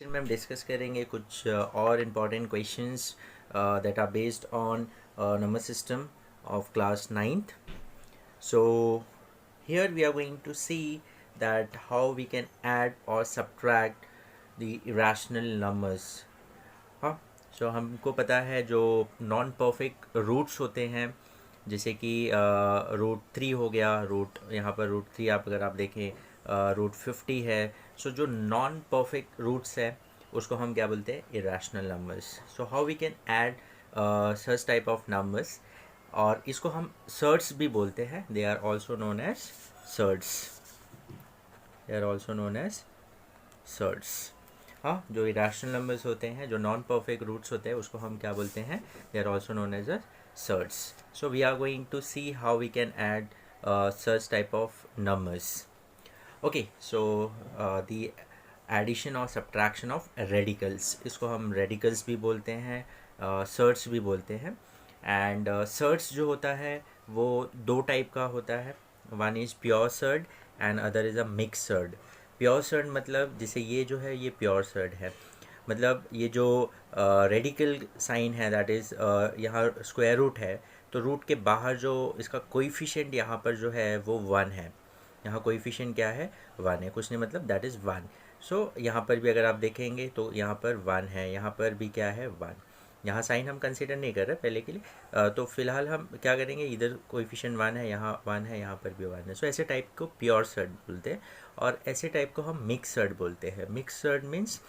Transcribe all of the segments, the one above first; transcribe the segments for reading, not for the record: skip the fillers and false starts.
में हम डिस्कस करेंगे कुछ और important questions that are based on number system of class ninth. So here we are going to see that how we can add or subtract the irrational numbers. हाँ, सो हमको पता है जो नॉन परफेक्ट रूट्स होते हैं, जैसे कि root 3 हो गया, रूट यहाँ पर रूट 3 अगर आप देखें रूट 50 है. सो जो नॉन परफेक्ट रूट्स है उसको हम क्या बोलते हैं? Irrational numbers. So how we can add such type of numbers, और इसको हम सर्ट्स भी बोलते हैं. They are also known as surds. They are also known as surds. हाँ, जो इरेशनल नंबर्स होते हैं, जो नॉन परफेक्ट रूट्स होते हैं, उसको हम क्या बोलते हैं? They are also known as a surds. So we are going to see how we can add such type of numbers. Okay, so the addition और subtraction of radicals, इसको हम radicals भी बोलते हैं, surds भी बोलते हैं. एंड सर्ड्स जो होता है वो दो टाइप का होता है. One is pure surd and other is a mix surd. Pure surd मतलब जैसे ये जो है ये प्योर सर्ड है, मतलब ये जो रेडिकल साइन है दैट इज़ यहाँ स्क्वायर रूट है, तो रूट के बाहर जो इसका कोइफिशिएंट यहाँ पर जो है वो 1 है. यहाँ कोइफिशिएंट क्या है? 1 है. कुछ नहीं, मतलब दैट इज़ 1. सो यहाँ पर भी अगर आप देखेंगे तो यहाँ पर 1 है, यहाँ पर भी क्या है? 1. यहाँ साइन हम कंसिडर नहीं कर रहे पहले के लिए. तो फिलहाल हम क्या करेंगे, इधर कोएफिशिएंट 1 है, यहाँ 1 है, यहाँ पर भी 1 है. सो ऐसे टाइप को प्योर सर्ड बोलते हैं, और ऐसे टाइप को हम मिक्स सर्ड बोलते हैं. मिक्स सर्ड मीन्स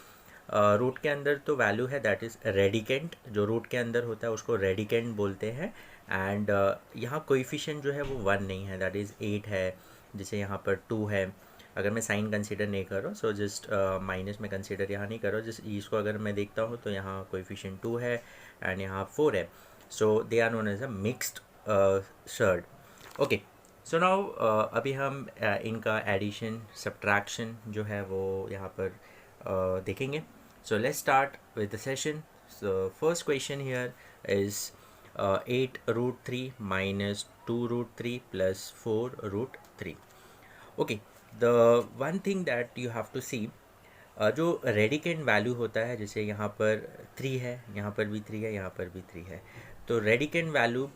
रूट के अंदर तो वैल्यू है दैट इज़ रेडिकेंट, जो रूट के अंदर होता है उसको रेडिकेंट बोलते हैं. एंड यहाँ कोएफिशिएंट जो है वो 1 नहीं है, दैट इज़ 8 है. जैसे यहाँ पर 2 है, अगर मैं साइन कंसीडर नहीं कर रहा हूँ, सो जस्ट माइनस में कंसीडर यहाँ नहीं कर रहा हूँ, जस्ट इसको अगर मैं देखता हूँ तो यहाँ कोएफिशिएंट 2 है एंड यहाँ 4 है. So they are known as a mixed surd. Okay, so now अभी हम इनका एडिशन सब्ट्रैक्शन जो है वो यहाँ पर देखेंगे. So let's start with the session. So first question here is 8 √3 minus 2 √3 plus 4 √3. Okay, the one thing that you have to see, जो रेडिकेंट वैल्यू होता है, जैसे यहाँ पर 3 है, यहाँ पर भी 3 है, यहाँ पर भी 3 है, तो रेडिकेंट वैल्यू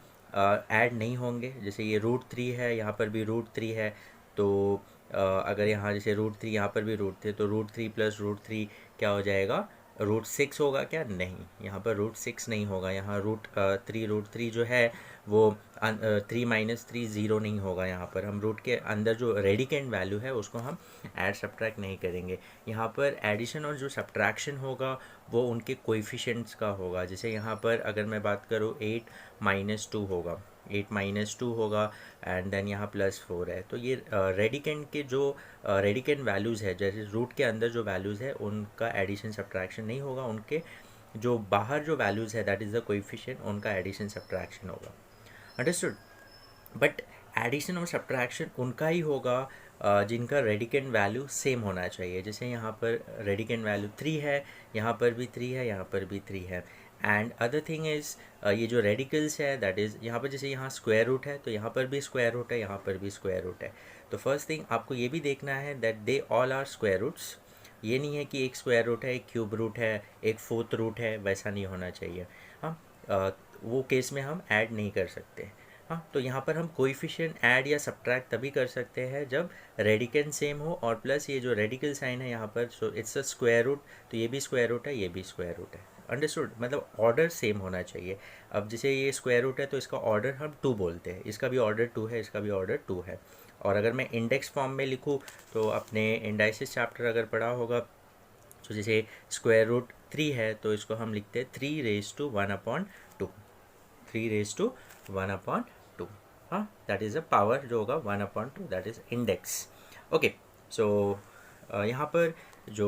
ऐड नहीं होंगे. जैसे ये √3 है, यहाँ पर भी √3 है, तो अगर यहाँ जैसे √3 यहाँ पर भी √3, तो √3 प्लस √3 क्या हो जाएगा? √6 होगा क्या? नहीं, यहाँ पर √6 नहीं होगा. यहाँ √3 जो है वो 3 माइनस 3 ज़ीरो नहीं होगा. यहाँ पर हम रूट के अंदर जो रेडिकेंट वैल्यू है उसको हम ऐड सब्ट्रैक्ट नहीं करेंगे. यहाँ पर एडिशन और जो सब्ट्रैक्शन होगा वो उनके कोएफिशिएंट्स का होगा. जैसे यहाँ पर अगर मैं बात करूँ 8 माइनस 2 होगा, 8 माइनस 2 होगा, एंड देन यहाँ प्लस 4 है. तो ये रेडिकेंट के जो रेडिकेंट वैल्यूज़ है, जैसे रूट के अंदर जो वैल्यूज़ है उनका एडिशन सब्ट्रैक्शन नहीं होगा. उनके जो बाहर जो वैल्यूज़ है दैट इज़ द कोएफिशिएंट, उनका एडिशन सब्ट्रैक्शन होगा. अंडरस्टूड? बट एडिशन और सब्ट्रैक्शन उनका ही होगा जिनका रेडिकेंट वैल्यू सेम होना चाहिए. जैसे यहाँ पर रेडिकेंट वैल्यू 3 है, यहाँ पर भी 3 है, यहाँ पर भी 3 है. एंड अदर थिंग इज़ ये जो रेडिकल्स है दैट इज़ यहाँ पर जैसे यहाँ स्क्वायर रूट है, तो यहाँ पर भी स्क्वायर रूट है, यहाँ पर भी स्क्वायर रूट है. तो फर्स्ट थिंग आपको ये भी देखना है that they all are square roots. ये नहीं है कि एक स्क्वायर रूट है, एक क्यूब रूट है, एक फोर्थ रूट है, वैसा नहीं होना चाहिए. हाँ, वो केस में हम ऐड नहीं कर सकते. हाँ, तो यहाँ पर हम कोएफिशिएंट ऐड या सब्ट्रैक्ट तभी कर सकते हैं जब रेडिकेंट सेम हो, और प्लस ये जो रेडिकल साइन है यहाँ पर, so it's a square root, तो ये भी स्क्वायर रूट है, ये भी स्क्वायर रूट है. अंडरस्टूड? मतलब ऑर्डर सेम होना चाहिए. अब जैसे ये स्क्वायर रूट है तो इसका ऑर्डर हम 2 बोलते हैं, इसका भी ऑर्डर 2 है, इसका भी ऑर्डर 2 है. और अगर मैं इंडेक्स फॉर्म में लिखूँ तो अपने इंडाइसिस चैप्टर अगर पढ़ा होगा, तो जैसे स्क्वायर रूट 3 है तो इसको हम लिखते हैं 3⁻1/2. 3⁻1/2. हाँ, दैट इज़ अ पावर जो होगा 1/2, that is index. Okay, so यहाँ पर जो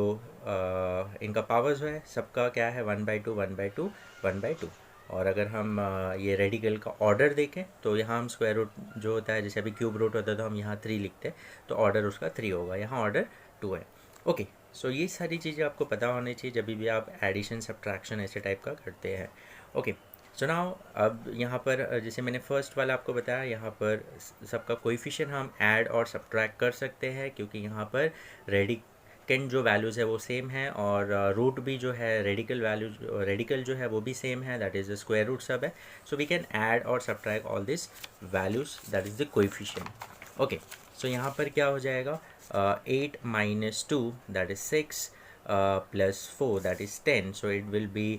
इनका पावर जो है सबका क्या है? 1/2 1/2 1/2. और अगर हम ये रेडिकल का ऑर्डर देखें तो यहाँ हम स्क्वायर रूट जो होता है, जैसे अभी क्यूब रूट होता है तो हम यहाँ 3 लिखते हैं, तो ऑर्डर उसका 3 होगा, यहाँ ऑर्डर 2 है. ओके, सो ये सारी चीज़ें आपको पता होनी चाहिए जब भी आप एडिशन सब्ट्रैक्शन ऐसे टाइप का करते हैं. ओके, सो नाउ अब यहाँ पर जैसे मैंने फर्स्ट वाला आपको बताया, यहाँ पर सबका कोएफिशिएंट हम ऐड और सब्ट्रैक्ट कर सकते हैं, क्योंकि यहाँ पर सेकेंड जो वैल्यूज़ है वो सेम है, और रूट भी जो है रेडिकल जो है वो भी सेम है, that is the square root सब है. सो वी कैन ऐड और subtract all this values, that is the coefficient. Okay, so यहाँ पर क्या हो जाएगा, 8 minus 2 that is 6 plus 4 that is 10. So it will be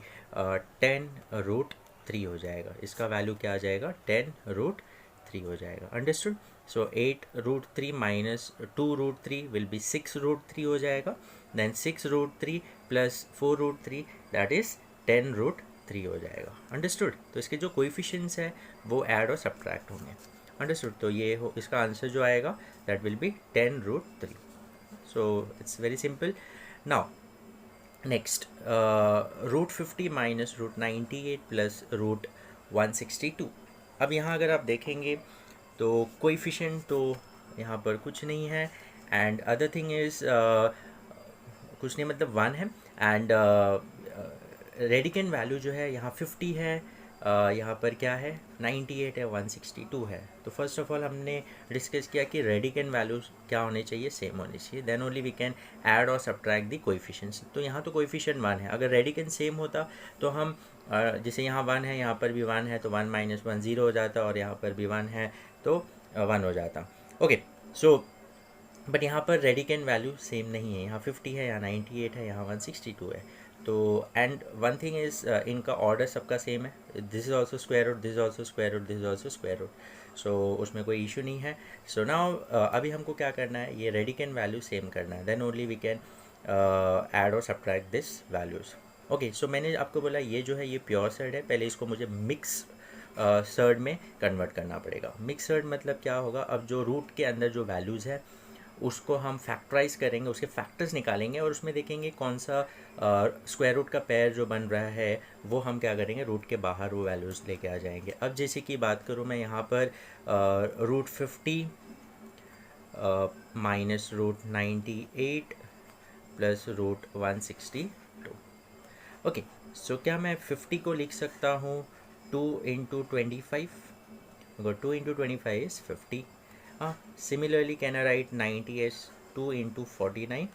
10 root 3 हो जाएगा. इसका वैल्यू क्या आ जाएगा, 10 रूट 3 हो जाएगा. Understood. So 8 root 3 minus 2 root 3 will be 6 root 3 हो जाएगा. Then 6 root 3 plus 4 root 3 that is 10 root 3 हो जाएगा. अंडरस्टूड. तो इसके जो कोएफिशिएंट्स है वो ऐड और सब्ट्रैक्ट होंगे. अंडरस्टूड. तो ये हो, इसका आंसर जो आएगा that will be 10 root 3. So it's very simple. Now next, root 50 minus root 98 plus root 162. अब यहाँ अगर आप देखेंगे तो कोएफिशिएंट तो यहाँ पर कुछ नहीं है, एंड अदर थिंग इज़ कुछ नहीं मतलब 1 है, एंड रेडिकन वैल्यू जो है यहाँ 50 है, यहाँ पर क्या है 98 है, 162 है. तो फर्स्ट ऑफ ऑल हमने डिस्कस किया कि रेडिकन वैल्यूज क्या होने चाहिए, सेम होने चाहिए, then only we can add और सब्ट्रैक्ट दी कोएफिशिएंट्स. तो यहाँ तो कोएफिशिएंट 1 है, अगर रेडिकन सेम होता तो हम जैसे यहाँ 1 है, यहाँ पर भी 1 है, तो 1 माइनस 1 0 हो जाता, और यहाँ पर भी 1 है तो 1 हो जाता. ओके, सो बट यहाँ पर रेडिकन वैल्यू सेम नहीं है, यहाँ 50 है, यहाँ 98 है, यहाँ 162 है. तो एंड वन थिंग इज़ इनका ऑर्डर सबका सेम है, this is also square root, this is also square root, this is also square root. So उसमें कोई इशू नहीं है. सो नाउ अभी हमको क्या करना है, ये रेडिकन वैल्यू सेम करना है, then only we can add और subtract this values. Okay, so मैंने आपको बोला ये जो है ये प्योर सर्ड है, पहले इसको मुझे मिक्स सर्ड में कन्वर्ट करना पड़ेगा. मिक्स सर्ड मतलब क्या होगा, अब जो रूट के अंदर जो वैल्यूज़ है उसको हम फैक्टराइज करेंगे, उसके फैक्टर्स निकालेंगे, और उसमें देखेंगे कौन सा स्क्वायर रूट का पेयर जो बन रहा है वो हम क्या करेंगे, रूट के बाहर वो वैल्यूज़ लेके आ जाएंगे. अब जैसे कि बात करूँ मैं यहाँ पर root 50 minus root 98 plus root 162. Okay, so क्या मैं 50 को लिख सकता हूँ 2 इंटू 25, अगर 2 into 25 is 50. Similarly, can I write 90 as 2 into 49?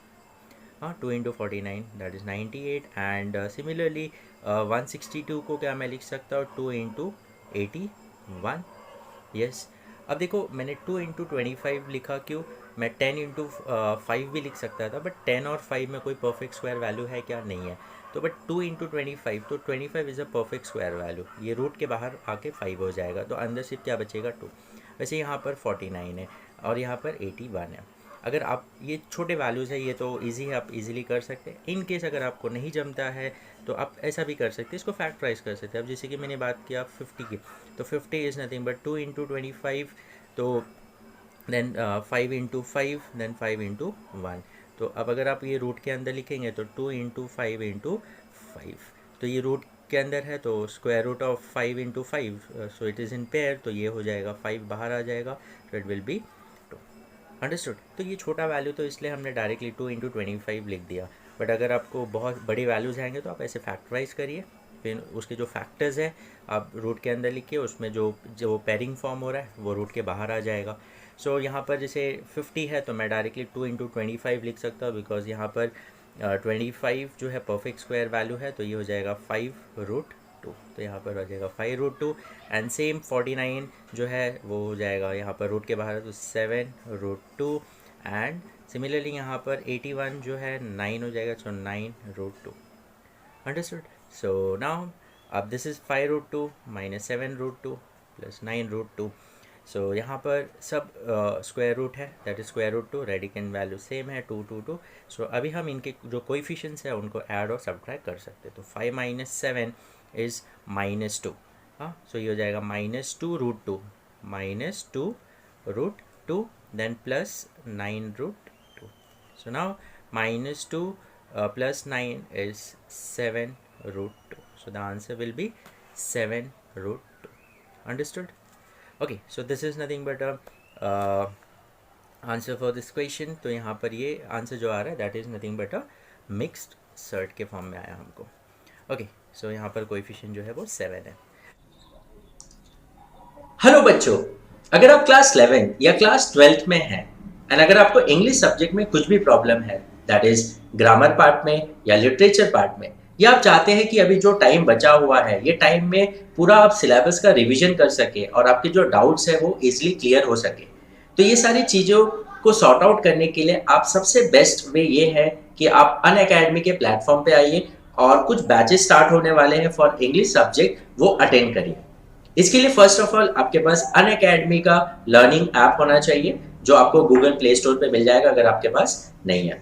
2 into 49 that is 98, and similarly 162 को क्या मैं लिख सकता हूँ 2 into 81. yes. अब देखो मैंने 2 into 25 लिखा, क्यों, मैं 10 into 5 भी लिख सकता था, बट 10 और 5 में कोई परफेक्ट स्क्वायर वैल्यू है क्या, नहीं है. तो बट 2 into 25, तो 25 is a perfect square value, ये रूट के बाहर आके 5 हो जाएगा, तो अंदर सिर्फ क्या बचेगा 2. वैसे यहाँ पर 49 है और यहाँ पर 81 है. अगर आप ये छोटे वैल्यूज़ है, ये तो इजी है, आप इजीली कर सकते हैं. इन केस अगर आपको नहीं जमता है तो आप ऐसा भी कर सकते हैं, इसको फैक्टराइज कर सकते हैं. अब जैसे कि मैंने बात किया 50 की, तो 50 इज़ नथिंग बट 2 इंटू 25, तो देन 5 इंटू 5, देन 5 इंटू 1. तो अब अगर आप ये रूट के अंदर लिखेंगे तो 2 इंटू 5 इंटू 5, तो ये रूट के अंदर है, तो square root of 5 into 5, so it is in pair, तो ये हो जाएगा 5 बाहर आ जाएगा, तो इट विल बी 2. अंडरस्टूड. तो ये छोटा वैल्यू तो इसलिए हमने डायरेक्टली 2 इंटू 25 लिख दिया, बट अगर आपको बहुत बड़ी वैल्यूज़ आएंगे तो आप ऐसे फैक्टराइज करिए, फिर उसके जो फैक्टर्स है आप रूट के अंदर लिखिए, उसमें जो पेयरिंग फॉर्म हो रहा है वो रूट के बाहर आ जाएगा. सो यहाँ पर जैसे 50 है तो मैं डायरेक्टली 2 इंटू 25 लिख सकता हूँ, बिकॉज यहाँ पर 25 जो है परफेक्ट स्क्वायर वैल्यू है, तो ये हो जाएगा 5 रूट 2, तो यहाँ पर हो जाएगा 5 रूट 2. एंड सेम 49 जो है वो हो जाएगा यहाँ पर रूट के बाहर है, तो 7 रूट 2. एंड सिमिलरली यहाँ पर 81 जो है 9 हो जाएगा, so 9 root 2. Understood. So now अब this is 5 root 2 minus 7 root 2 plus 9 root 2. So यहाँ पर सब स्क्वायर रूट है, that is square root 2, radicand value same है 2 2 2. सो अभी हम इनके जो कोएफिशिएंट्स है उनको ऐड और सब्ट्रैक्ट कर सकते हैं. तो 5 माइनस 7 इज़ माइनस 2. सो ये हो जाएगा minus 2 root 2, minus 2 root 2, then plus 9 root 2. So now minus 2 plus 9 is 7 root 2. So the answer will be 7 root 2. Understood. Okay, so this is nothing but answer for this question. तो यहाँ पर ये answer जो आ रहा है that is nothing but a mixed surd के form में आया हमको. ओके, सो यहाँ पर कोएफिशिएंट जो है वो 7 है. हेलो बच्चों, अगर आप क्लास 11 या क्लास 12th में हैं एंड अगर आपको इंग्लिश सब्जेक्ट में कुछ भी प्रॉब्लम है दैट इज ग्रामर पार्ट में या लिटरेचर पार्ट में, या आप चाहते हैं कि अभी जो टाइम बचा हुआ है ये टाइम में पूरा आप सिलेबस का रिवीजन कर सके और आपके जो डाउट्स है वो इजिली क्लियर हो सके, तो ये सारी चीज़ों को सॉर्ट आउट करने के लिए आप सबसे बेस्ट वे ये है कि आप अनअकैडमी के प्लेटफॉर्म पे आइए और कुछ बैचेस स्टार्ट होने वाले हैं फॉर इंग्लिश सब्जेक्ट, वो अटेंड करिए। इसके लिए फर्स्ट ऑफ ऑल आपके पास अनअकैडमी का लर्निंग ऐप होना चाहिए जो आपको गूगल प्ले स्टोर पे मिल जाएगा अगर आपके पास नहीं है।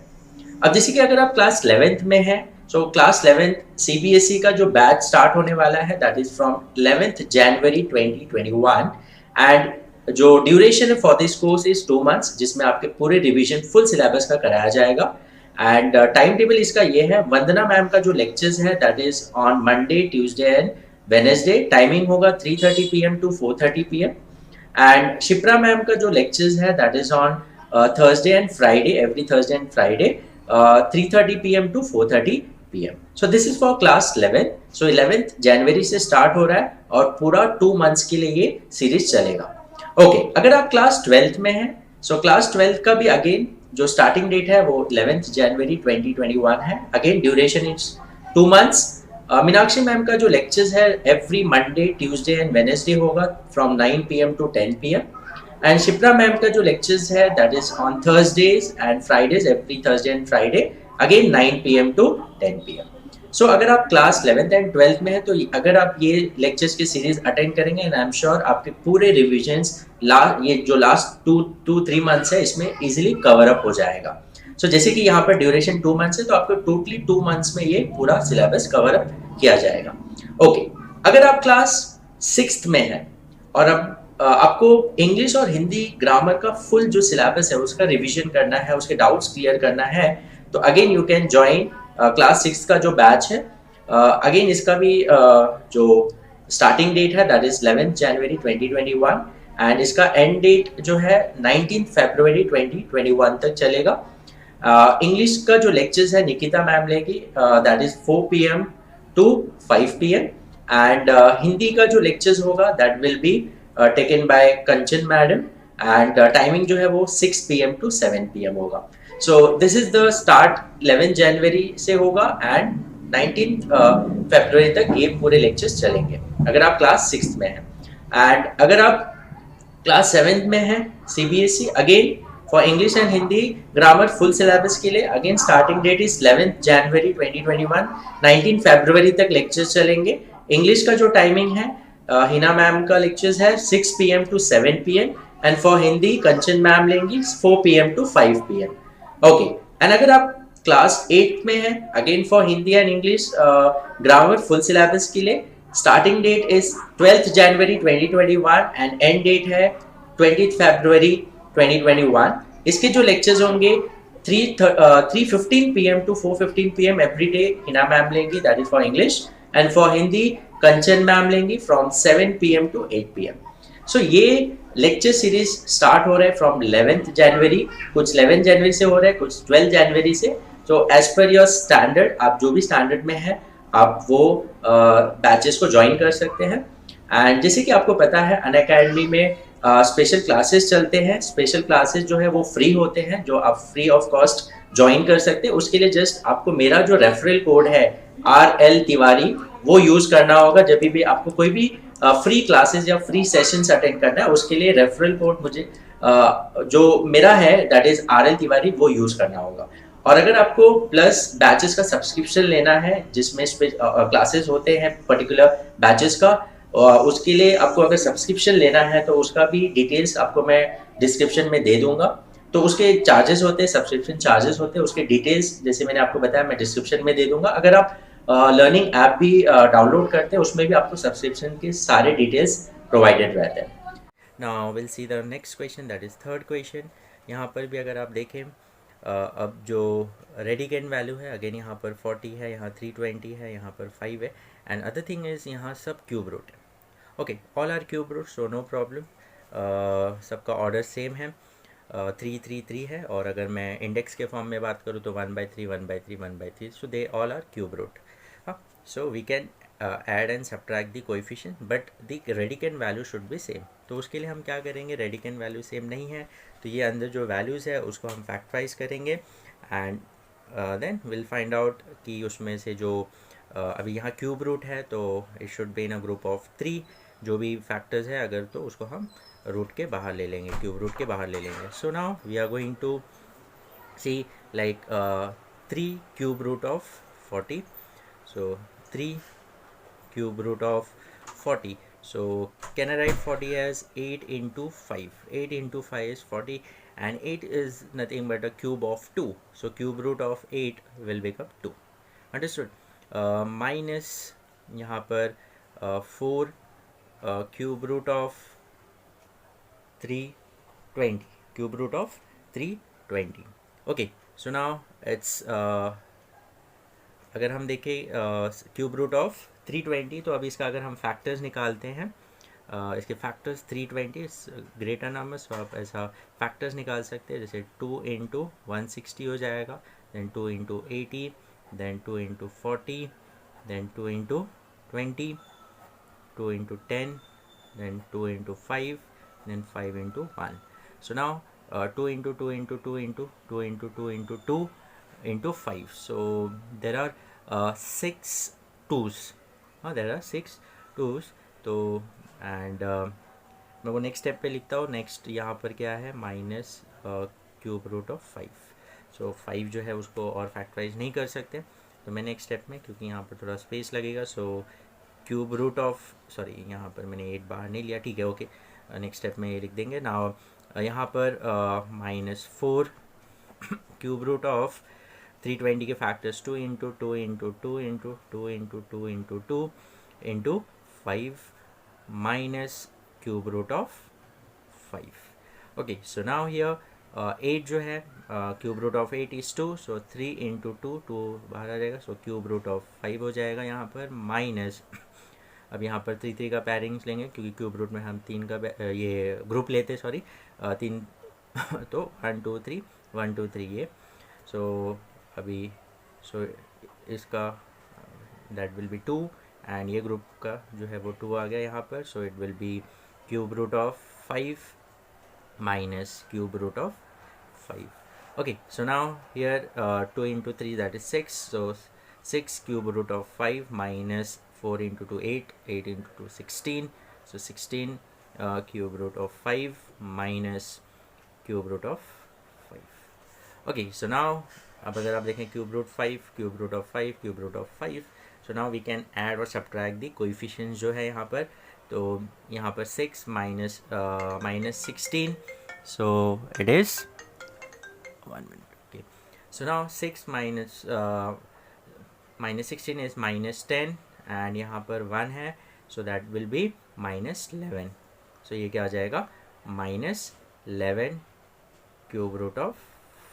अब जैसे कि अगर आप क्लास 11th में हैं, सो क्लास 11th सीबीएसई का जो बैच स्टार्ट होने वाला है that is from 11th January 2021 and जो ड्यूरेशन है for this course is 2 months, जिसमें आपके पूरे रिवीजन फुल सिलेबस का कराया जाएगा। एंड टाइम टेबल इसका ये है, वंदना मैम का जो लेक्चर्स है that is on Monday, Tuesday and Wednesday, timing होगा 3:30 PM to 4:30 PM। And Shipra ma'am का जो लेक्चर्स है that is on Thursday and Friday, every Thursday and Friday 3:30 PM to 4:30 PM। So this is for class 11। सो 11th January से start हो रहा है और पूरा 2 months के लिए ये सीरीज चलेगा। ओके, अगर आप क्लास 12th में हैं, सो क्लास 12th का भी अगेन जो स्टार्टिंग डेट है वो 11th जनवरी 2021 है। Again duration is 2 months। Meenakshi ma'am का जो लेक्चर्स है every Monday, Tuesday and Wednesday होगा from 9 PM to 10 PM। And Shipra ma'am का जो लेक्चर्स है that is on Thursdays and Fridays, every Thursday and Friday, again 9 PM to 10 PM। So अगर आप class 11th and 12th में हैं तो अगर आप ये लेक्चर्स की सीरीज अटेंड करेंगे एंड आई एम श्योर आपके पूरे रिविजन्स ये जो लास्ट 2-3 months है इसमें इजीली कवर अप हो जाएगा। सो जैसे कि यहाँ पर ड्यूरेशन 2 months है तो आपको टोटली 2 months में ये पूरा सिलेबस कवर अप किया जाएगा। ओके, अगर आप क्लास 6th में है और अब आपको इंग्लिश और हिंदी ग्रामर का फुल जो सिलेबस है उसका रिवीजन करना है, उसके डाउट्स क्लियर करना है, तो again you can join class 6 का जो बैच है। अगेन इसका भी जो स्टार्टिंग डेट है that is 11th January 2021 and इसका एंड डेट जो है 19th फरवरी 2021 तक चलेगा। इंग्लिश का जो लेक्चर्स है निकिता मैम लेगी, that is 4 PM to 5 PM and Hindi का जो लेक्चर्स होगा that will be taken by Kanchan madam and timing जो है वो 6 PM टू 7 PM होगा। So this is the start 11th January से होगा एंड 19th फरवरी तक ये पूरे लेक्चर्स चलेंगे अगर आप क्लास 6th में हैं। एंड अगर आप क्लास 7th में हैं CBSE, again for English and Hindi grammar full syllabus के लिए again starting date is 11th January 2021, 19 February तक लेक्चर्स चलेंगे। इंग्लिश का जो टाइमिंग है हिना मैम का लेक्चर्स है 6 PM to 7 PM and for Hindi Kanchan ma'am लेंगी 4 PM to 5 PM। Okay, and अगर आप क्लास 8 में हैं again for Hindi and English grammar full syllabus के लिए starting date is 12th January 2021 and end date है 20th फरवरी 2021। इसके जो लेक्चर्स होंगे 3:15 PM to 4:15 PM every day Hina ma'am लेंगी, that is for English, and for Hindi Kanchan ma'am लेंगी from 7 PM to 8 PM। So ये lecture series start हो रहे हैं फ्रॉम 11th जनवरी, कुछ 11 जनवरी से हो रहे हैं, कुछ 12 जनवरी से। So as per your standard, आप जो भी स्टैंडर्ड में है आप वो बैचेस को ज्वाइन कर सकते हैं। एंड जैसे कि आपको पता है अनअकैडमी में स्पेशल क्लासेस चलते हैं। स्पेशल क्लासेस जो है वो फ्री होते हैं, जो आप फ्री ऑफ कॉस्ट ज्वाइन कर सकते हैं। उसके लिए जस्ट आपको मेरा जो रेफरल कोड है RL तिवारी वो यूज़ करना होगा। जब भी आपको कोई भी फ्री क्लासेस या फ्री सेशंस अटेंड करना है उसके लिए रेफरल कोड मुझे जो मेरा है दैट इज RL तिवारी वो यूज़ करना होगा। और अगर आपको प्लस बैचेस का सब्सक्रिप्शन लेना है जिसमें क्लासेस होते हैं पर्टिकुलर बैचेस का, उसके लिए आपको अगर सब्सक्रिप्शन लेना है तो उसका भी डिटेल्स आपको मैं डिस्क्रिप्शन में दे दूंगा। तो उसके चार्जेस होते हैं, सब्सक्रिप्शन चार्जेस होते हैं, उसके डिटेल्स जैसे मैंने आपको बताया मैं डिस्क्रिप्शन में दे दूंगा। अगर आप लर्निंग ऐप भी डाउनलोड करते हैं उसमें भी आपको सब्सक्रिप्शन के सारे डिटेल्स प्रोवाइडेड रहते हैं। Now will see the next question, that is third question. यहाँ पर भी अगर आप देखें अब जो रेडिकेंड वैल्यू है अगेन यहाँ पर 40 है, यहाँ 320 है, यहाँ पर 5 है एंड अदर थिंग इज़ यहाँ सब क्यूब रूट है। Okay, all are cube root so no problem, सबका ऑर्डर सेम है, 3 3 3 है। और अगर मैं इंडेक्स के फॉर्म में बात करूँ तो 1/3 1/3 1/3, so they all are cube root. So we can add and subtract the coefficient but the radicand value should be same। तो उसके लिए हम क्या करेंगे, radicand value सेम नहीं है तो ये अंदर जो वैल्यूज़ है उसको हम फैक्टराइज करेंगे and then will find out कि उसमें से जो अभी यहाँ क्यूब रूट है तो it should be in a group of 3, जो भी फैक्टर्स है अगर तो उसको हम रूट के बाहर ले लेंगे, क्यूब रूट के बाहर ले लेंगे. So now we are going to see like 3 cube root of 40. So 3 cube root of 40. So can I write 40 as 8 into 5? 8 into 5 is 40, and 8 is nothing but a cube of 2. So cube root of 8 will become 2. Understood? Minus यहाँ पर 4 cube root of 320. Cube root of 320. Okay, so now it's अगर हम देखें cube root of 320, तो अभी इसका अगर हम फैक्टर्स निकालते हैं, इसके फैक्टर्स 320 ग्रेटर नंबर, सो आप ऐसा फैक्टर्स निकाल सकते हैं. जैसे 2 इंटू 160 हो जाएगा, then 2 into 80, then 2 into 40, then 2 into 20, 2 into 10, then 2 into 5, then 5 into 1. So now 2 into 2 into 2 into 2 into 2 into 2 into 5. So there are 6 2's. There are 6 2's. तो and मैं वो नेक्स्ट स्टेप पे लिखता हूँ. नेक्स्ट यहाँ पर क्या है, माइनस क्यूब रूट ऑफ 5. सो 5 जो है उसको और फैक्टराइज नहीं कर सकते, तो मैं नेक्स्ट स्टेप में, क्योंकि यहाँ पर थोड़ा स्पेस लगेगा, so cube root of, sorry यहाँ पर मैंने 8 बाहर नहीं लिया, ठीक है, ओके. नेक्स्ट स्टेप में ये लिख देंगे. नाउ यहाँ पर -4 क्यूब रूट ऑफ 320 के factors 2 into 2 into 2 into 2 into 2 into 2 into 5 minus cube root of 5. Okay, so now here 8 जो है, cube root of 8 is 2, so 3 into 2, 2 बाहर आ जाएगा, सो क्यूब रूट ऑफ 5 हो जाएगा यहाँ पर, माइनस अब यहाँ पर 3 का पैरिंग्स लेंगे, क्योंकि क्यूब रूट में हम 3 का ये ग्रुप लेते, सॉरी 3 तो 1 2 3 1 2 3 ये. सो अभी सो इसका दैट विल बी 2, एंड ये ग्रुप का जो है वो 2 आ गया यहाँ पर, so it will be cube root of 5 minus cube root of 5. Okay, so now here 2 into 3, that is 6, so 6 cube root of 5 minus 4 into 2 8, 8 into 2 16, so 16 cube root of 5 minus cube root of 5. Okay, so now अब अगर आप देखें cube root 5 cube root of 5 cube root of 5, so now we can add और subtract the coefficients जो है यहाँ पर. तो यहाँ पर 6 minus 16, so it is 1 minute. Okay, so now 6 minus 16 is -10, and यहाँ पर 1 है, सो दैट विल बी -11. सो ये क्या आ जाएगा, -11 cube root of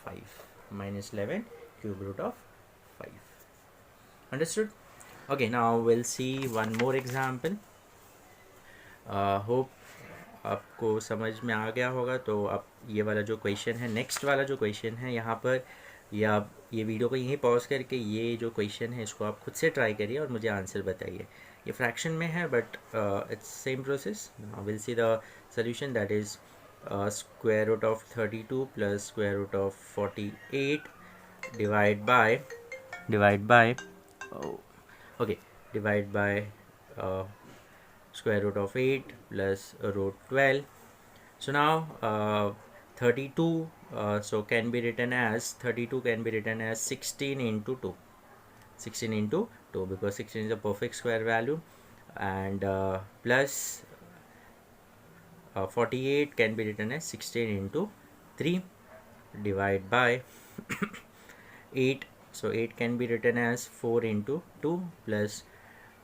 5, -11 cube root of 5. Understood? Okay, now will see one more example. Hope आपको समझ में आ गया होगा. तो अब ये वाला जो क्वेश्चन है, नेक्स्ट वाला जो क्वेश्चन है यहाँ पर, या आप ये वीडियो को यहीं पॉज करके ये जो क्वेश्चन है इसको आप खुद से ट्राई करिए और मुझे आंसर बताइए. ये फ्रैक्शन में है, but it's same process. Will see the solution, that is square root of 32 plus square root of 48 divide by okay, divide by square root of 8 plus root 12. So now 32 so can be written as 32 can be written as 16 into 2, 16 into 2, because 16 is a perfect square value, and plus 48 can be written as 16 into 3 divide by 8, so 8 can be written as 4 into 2 plus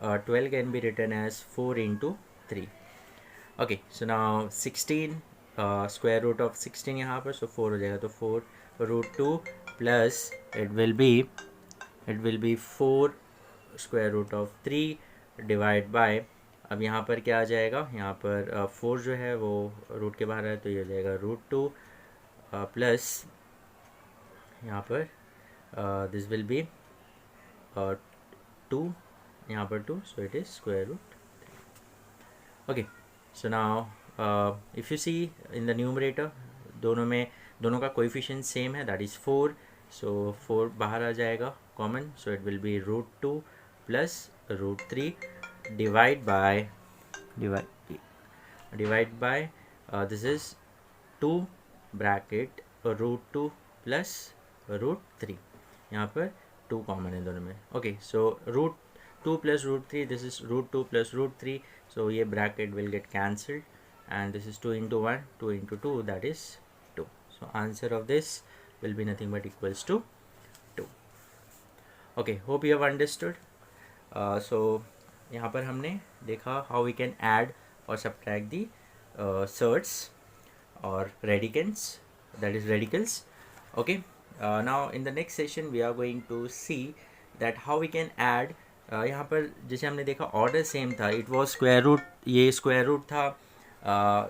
12 can be written as 4 into 3. Okay, so now 16 square root of 16 यहाँ पर, so 4 हो जाएगा, तो 4 root 2 plus it will be 4 square root of 3 divide by, अब यहाँ पर क्या आ जाएगा, यहाँ पर 4 जो है वो रूट के बाहर है, तो ये हो जाएगा √2 प्लस यहाँ पर दिस विल बी 2, यहाँ पर 2, so it is square root 3. Okay, so now if you see in the numerator, दोनों का कोएफिशिएंट सेम है, that is 4, सो 4 बाहर आ जाएगा common, so it will be √2 plus √3 divide by this is 2 bracket √2 plus √3, यहाँ पर 2 common है दोनों में. Okay, so √2 plus √3, this is √2 plus √3, so ये bracket will get cancelled and this is 2 into 1, 2 into 2, that is 2. So answer of this will be nothing but equals to 2. Okay, hope you have understood. So यहाँ पर हमने देखा how we can add or subtract the surds or radicants, that is radicals. Okay, now in the next session we are going to see that how we can add. यहाँ पर जैसे हमने देखा order same था, it was square root, ये square root था,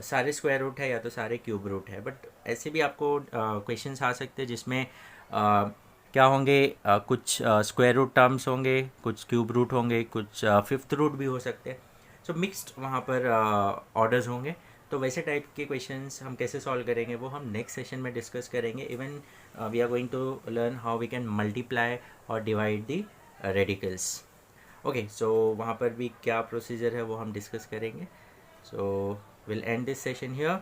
सारे square root है या तो सारे क्यूब रूट है. बट ऐसे भी आपको क्वेश्चंस आ सकते हैं जिसमें क्या होंगे, कुछ स्क्वायर रूट टर्म्स होंगे, कुछ क्यूब रूट होंगे, कुछ फिफ्थ रूट भी हो सकते हैं. सो मिक्स्ड वहाँ पर ऑर्डर्स होंगे. तो वैसे टाइप के क्वेश्चंस हम कैसे सॉल्व करेंगे वो हम नेक्स्ट सेशन में डिस्कस करेंगे. Even we are going to learn how we can multiply और divide the radicals. Okay, so वहाँ पर भी क्या प्रोसीजर है वो हम डिस्कस करेंगे. So will and this session here.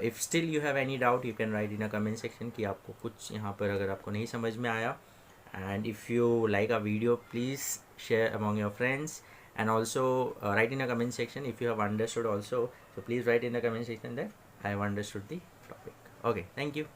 If still you have any doubt you can write in a comment section कि आपको कुछ यहाँ पर अगर आपको नहीं समझ में आया. And if you like a video please share among your friends and also write in a comment section if you have understood also. So please write in the comment section that I have understood the topic. Okay, thank you.